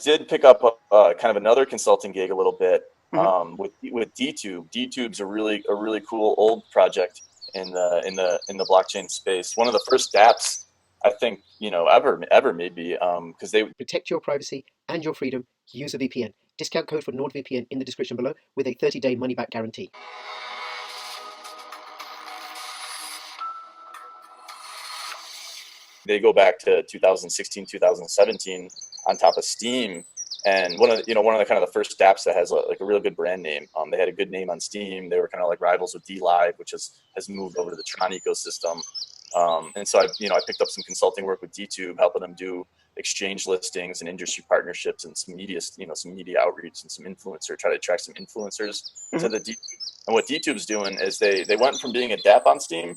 did pick up kind of another consulting gig a little bit Mhm. with DTUBE. DTUBE's a really cool old project in the blockchain space. One of the first dApps I think ever maybe because they Protect your privacy and your freedom. Use a VPN. Discount code for NordVPN in the description below with a 30-day money-back guarantee. they go back to 2016, 2017 on top of Steem. And one of the kind of the first dApps that has like a real good brand name. They had a good name on Steem. They were kind of like rivals with DLive, which has moved over to the Tron ecosystem. And so I picked up some consulting work with DTUBE, helping them do exchange listings and industry partnerships and some media outreach and some influencer, try to attract some influencers to the DTUBE. And what DTUBE's doing is they went from being a dApp on Steem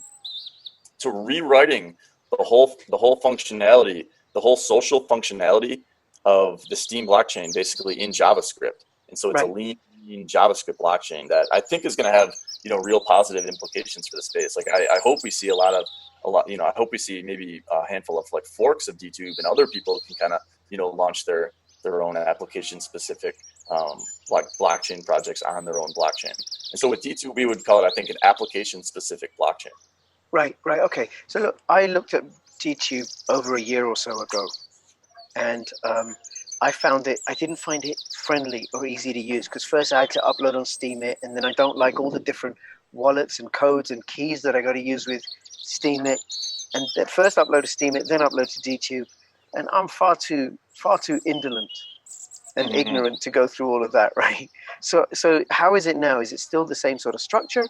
to rewriting the whole functionality, the whole social functionality of the Steem blockchain, basically in JavaScript. And so it's a lean JavaScript blockchain that I think is going to have real positive implications for the space. Like I hope we see a lot. I hope we see maybe a handful of like forks of DTUBE and other people can kind of launch their own application specific like blockchain projects on their own blockchain. And so with DTUBE, we would call it, I think, an application specific blockchain. Right. Okay. So look, I looked at DTUBE over a year or so ago, and I didn't find it friendly or easy to use, because first I had to upload on Steam it, and then I don't like all the different wallets and codes and keys that I got to use with Steam it, and then first upload to Steam it, then upload to DTUBE, and I'm far too indolent and ignorant to go through all of that, right? So how is it now? Is it still the same sort of structure?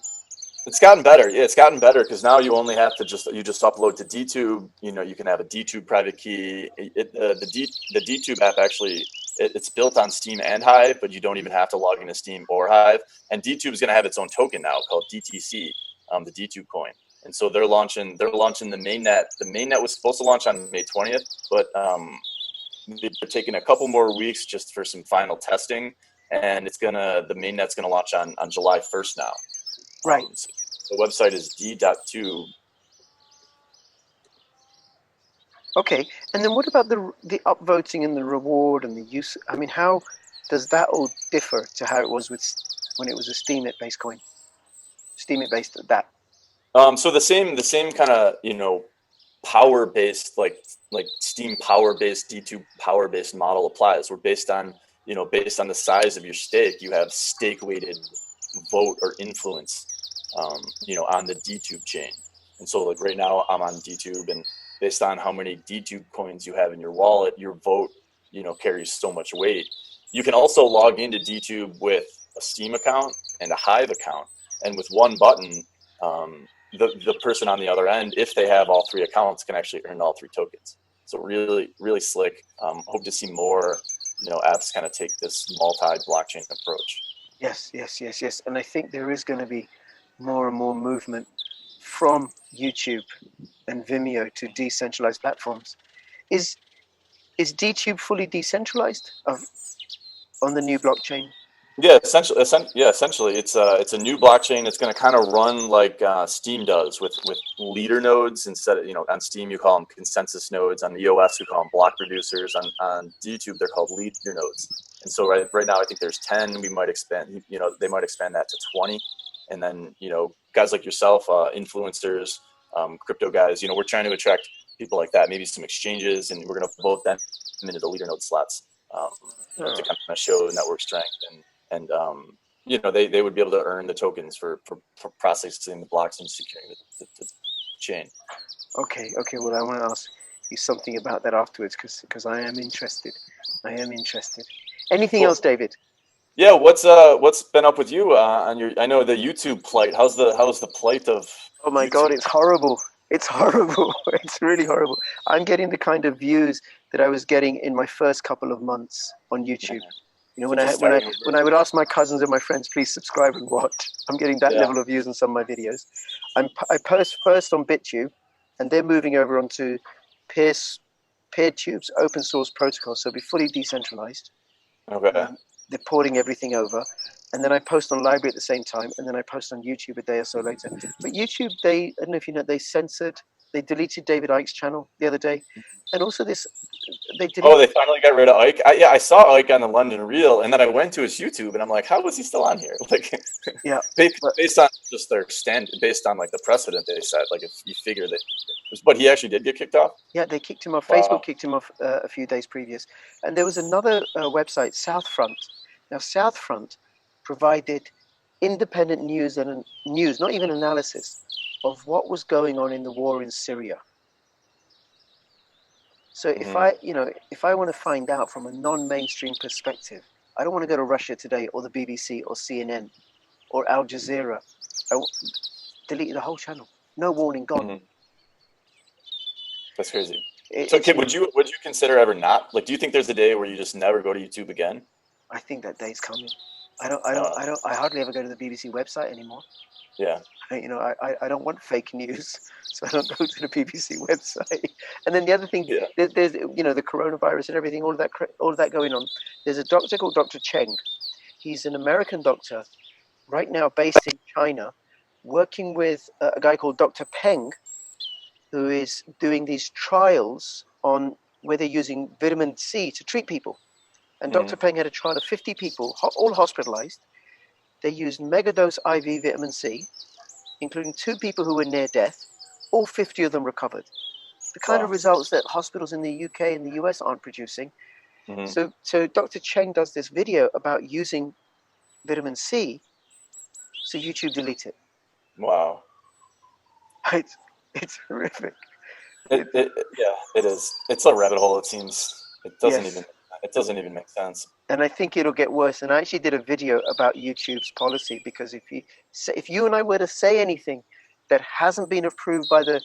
It's gotten better. Yeah, it's gotten better because now you only have to just upload to DTUBE. You can have a DTUBE private key. The DTUBE app actually it's built on Steem and Hive, but you don't even have to log into Steem or Hive. And DTUBE is going to have its own token now called DTC, the DTUBE coin. And so they're launching the mainnet. The mainnet was supposed to launch on May 20th, but they're taking a couple more weeks just for some final testing, and the mainnet's gonna launch on July 1st now. Right. So the website is d.tube. Okay, and then what about the upvoting and the reward and the use? I mean, how does that all differ to how it was when it was a Steemit based coin? Steemit based that. So the same kind of power based like Steem power based DTUBE power based model applies. We're based on the size of your stake, you have stake weighted vote or influence on the DTUBE chain. And so like right now I'm on DTUBE, and based on how many DTUBE coins you have in your wallet, your vote carries so much weight. You can also log into DTUBE with a Steem account and a Hive account, and with one button the person on the other end, if they have all three accounts, can actually earn all three tokens. So really slick. Hope to see more apps kind of take this multi-blockchain approach. Yes. And I think there is going to be more and more movement from YouTube and Vimeo to decentralized platforms. Is DTUBE fully decentralized on the new blockchain? Yeah, essentially, it's a new blockchain. It's going to kind of run like Steem does with leader nodes instead of on Steem you call them consensus nodes. On the EOS we call them block reducers. On DTUBE they're called leader nodes. And so right now I think there's 10. We might expand. They might expand that to 20. And then guys like yourself, influencers, crypto guys. We're trying to attract people like that. Maybe some exchanges, and we're going to vote them into the leader node slots to kind of show network strength and they would be able to earn the tokens for processing the blocks and securing the chain. Okay. Well, I want to ask you something about that afterwards because I am interested. Anything else, David? Yeah. What's been up with you on your? I know the YouTube plight. How's the plight of? Oh my God, it's horrible. It's horrible. It's really horrible. I'm getting the kind of views that I was getting in my first couple of months on YouTube. When I would ask my cousins and my friends, please subscribe and watch, I'm getting that level of views on some of my videos. I post first on BitTube, and they're moving over onto PeerTube's open source protocol, so it'll be fully decentralized. Okay. They're porting everything over, and then I post on Library at the same time, and then I post on YouTube a day or so later. But YouTube, I don't know if you know, they censored They deleted David Icke's channel the other day, and also this. They Oh, deleted. they finally got rid of Ike. Yeah, I saw Ike on the London Reel, and then I went to his YouTube, and I'm like, how was he still on here? Like, Yeah, but based on just their based on like the precedent they set. Like, if you figure that, but he actually did get kicked off. yeah, they kicked him off. Wow. Facebook kicked him off a few days previous, and there was another website, Southfront. Now, Southfront provided independent news and news, not even analysis, of what was going on in the war in Syria. So if I want to find out from a non-mainstream perspective, I don't want to go to Russia Today or the BBC or CNN or Al Jazeera. Delete the whole channel. No warning, gone. Mm-hmm. That's crazy. It, So, okay, would you consider ever not, like, do you think there's a day where you just never go to YouTube again? I think that day's coming. I hardly ever go to the BBC website anymore. Yeah. I don't want fake news, so I don't go to the BBC website. And then the other thing, Yeah. there's the coronavirus and everything, all of that going on. There's a doctor called Dr. Cheng. He's an American doctor, right now based in China, working with a guy called Dr. Peng, who is doing these trials on where they're using vitamin C to treat people. And Dr. Peng had a trial of 50 people, all hospitalized. They used megadose IV vitamin C, including 2 people who were near death. All 50 of them recovered. The kind of results that hospitals in the UK and the US aren't producing. So Dr. Cheng does this video about using vitamin C, so YouTube delete it. Wow. It's horrific. Yeah, it is. It's a rabbit hole. It seems. It doesn't even make sense. And I think it'll get worse. And I actually did a video about YouTube's policy, because if you and I were to say anything that hasn't been approved by the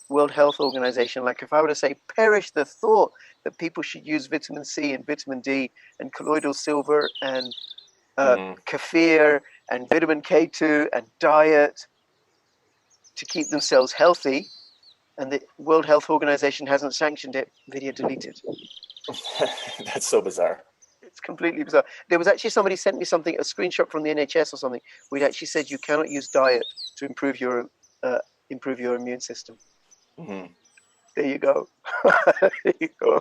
World Health Organization, like if I were to say, perish the thought that people should use vitamin C and vitamin D and colloidal silver and kefir and vitamin K2 and diet to keep themselves healthy, and the World Health Organization hasn't sanctioned it, video deleted. That's so bizarre. It's completely bizarre. There was actually somebody sent me something, a screenshot from the NHS or something, where it actually said you cannot use diet to improve your immune system. There you go. There you go.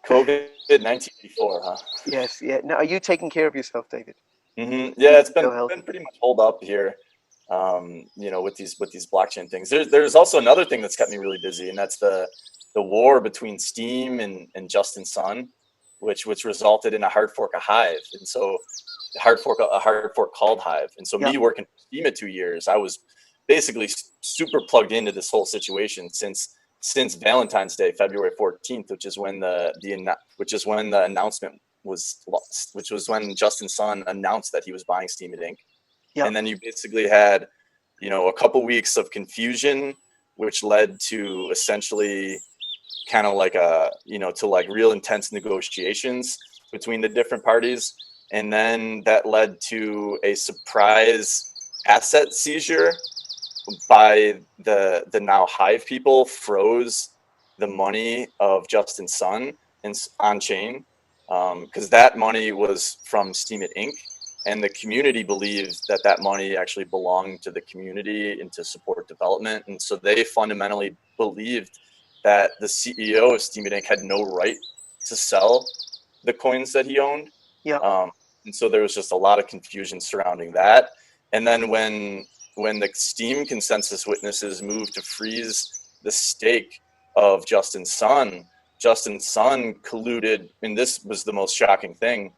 COVID 1984, huh? Yes, yeah. Now, are you taking care of yourself, David? Yeah, it's been pretty much holed up here. With these blockchain things. There's also another thing that's kept me really busy, and that's the war between Steem and Justin Sun, which resulted in a hard fork of Hive. And so a hard fork called Hive. And so me working for Steem at 2 years, I was basically super plugged into this whole situation since Valentine's Day, February 14th, which is when the announcement was, which was when Justin Sun announced that he was buying Steem Inc. And then you basically had, a couple weeks of confusion, which led to essentially kind of like to like real intense negotiations between the different parties. And then that led to a surprise asset seizure by the now Hive people, froze the money of Justin Sun on chain, because that money was from Steem Inc. And the community believed that money actually belonged to the community and to support development. And so they fundamentally believed that the CEO of Steem Inc. had no right to sell the coins that he owned. And so there was just a lot of confusion surrounding that. And then when the Steem consensus witnesses moved to freeze the stake of Justin Sun colluded, and this was the most shocking thing,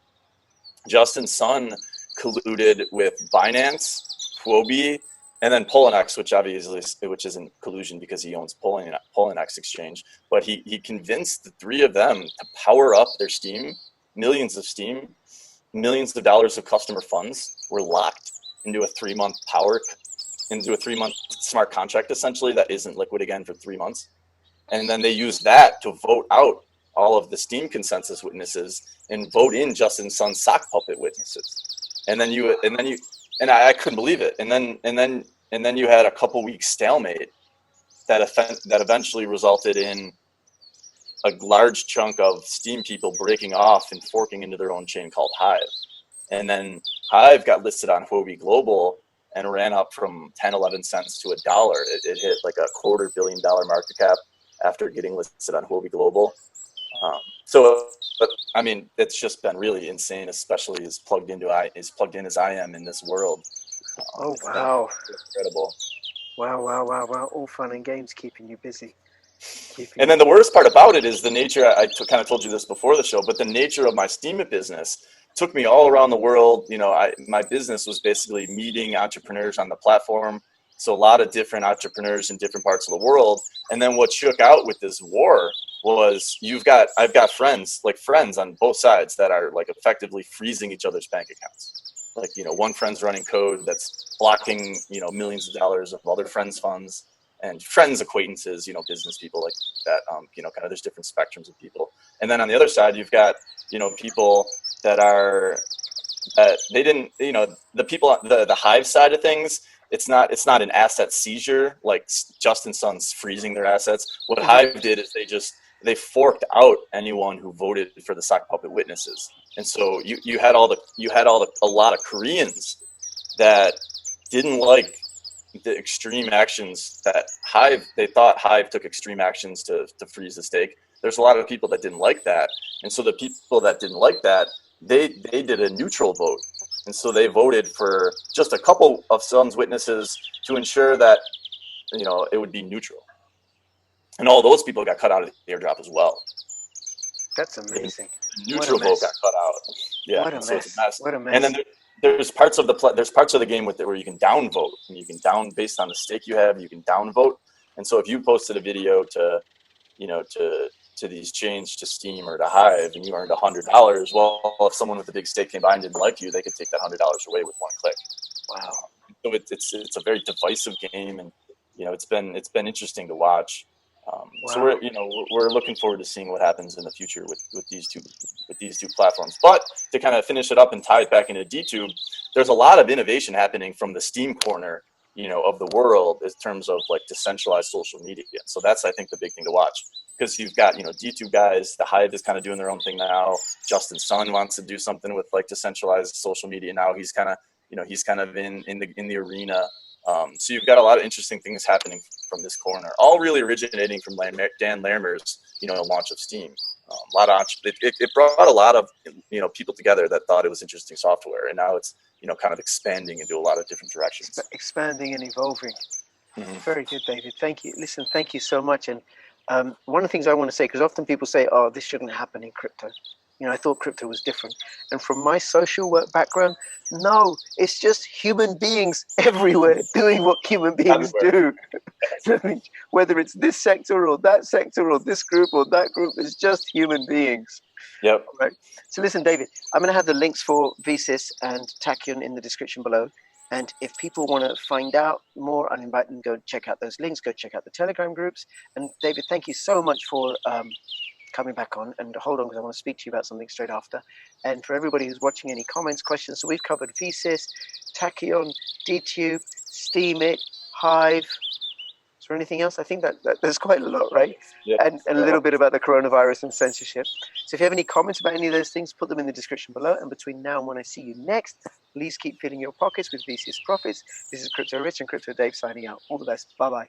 Justin Sun colluded with Binance, Huobi, and then Poloniex, which isn't collusion because he owns Poloniex exchange, but he convinced the 3 of them to power up their Steem, millions of dollars of customer funds were locked into a 3-month smart contract, essentially, that isn't liquid again for 3 months. And then they used that to vote out all of the Steem consensus witnesses and vote in Justin Sun's sock puppet witnesses. And I couldn't believe it. And then you had a couple weeks stalemate that eventually resulted in a large chunk of Steem people breaking off and forking into their own chain called Hive. And then Hive got listed on Huobi Global, and ran up from 10, 11 cents to $1. It hit like $250 million market cap after getting listed on Huobi Global. But I mean, it's just been really insane, especially as plugged in as I am in this world. Oh, wow. Incredible. Wow. All fun and games, keeping you busy. And then the worst part about it is the nature, I kind of told you this before the show, but the nature of my Steem business took me all around the world. You know, my business was basically meeting entrepreneurs on the platform. So a lot of different entrepreneurs in different parts of the world. And then what shook out with this war was I've got friends on both sides that are like effectively freezing each other's bank accounts. Like, you know, one friend's running code that's blocking, you know, millions of dollars of other friends' funds. And friends, acquaintances, you know, business people like that, you know, kind of there's different spectrums of people. And then on the other side, you've got, you know, people that they didn't, you know, the people, the Hive side of things, it's not an asset seizure like Justin Sun's freezing their assets. What Hive did is they forked out anyone who voted for the sock puppet witnesses. And so you had a lot of Koreans that didn't like the extreme actions that they thought Hive took extreme actions to freeze the stake. There's a lot of people that didn't like that. And so the people that didn't like that, they did a neutral vote. And so they voted for just a couple of Sun's witnesses to ensure that, you know, it would be neutral. And all those people got cut out of the airdrop as well. That's amazing. The neutral vote got cut out. Yeah. What a so mess. It's a mess. What a mess. And then there's parts of the game with it where you can downvote, and you can down based on the stake you have, you can downvote. And so if you posted a video to these chains, to Steem or to Hive, and you earned $100, well, if someone with a big stake came by and didn't like you, they could take that $100 away with one click. Wow. So it's a very divisive game, and you know, it's been interesting to watch. Wow. So we're looking forward to seeing what happens in the future with these two platforms. But to kind of finish it up and tie it back into DTube, there's a lot of innovation happening from the Steem corner, you know, of the world in terms of like decentralized social media. So that's, I think, the big thing to watch, because you've got, you know, DTube guys, the Hive is kind of doing their own thing now. Justin Sun wants to do something with like decentralized social media now. He's kind of in the arena. So you've got a lot of interesting things happening from this corner, all really originating from Dan Larimer's, you know, launch of Steem. It brought a lot of, you know, people together that thought it was interesting software, and now it's, you know, kind of expanding into a lot of different directions. Expanding and evolving. Mm-hmm. Very good, David. Thank you. Listen, thank you so much. And one of the things I want to say, because often people say, "Oh, this shouldn't happen in crypto." You know, I thought crypto was different. And from my social work background, no, it's just human beings everywhere doing what human beings do. Whether it's this sector or that sector or this group or that group, it's just human beings. Yep. Right. So listen, David, I'm going to have the links for VSYS and Tachyon in the description below. And if people want to find out more, I invite them to go check out those links, go check out the Telegram groups. And David, thank you so much for coming back on, and hold on, because I want to speak to you about something straight after. And for everybody who's watching, any comments, questions, so we've covered VSYS, Tachyon, DTube, Steem it, Hive. Is there anything else? I think that there's quite a lot, right? Yeah. And a little bit about the coronavirus and censorship. So if you have any comments about any of those things, put them in the description below. And between now and when I see you next, please keep filling your pockets with VSYS profits. This is Crypto Rich and Crypto Dave signing out. All the best. Bye-bye.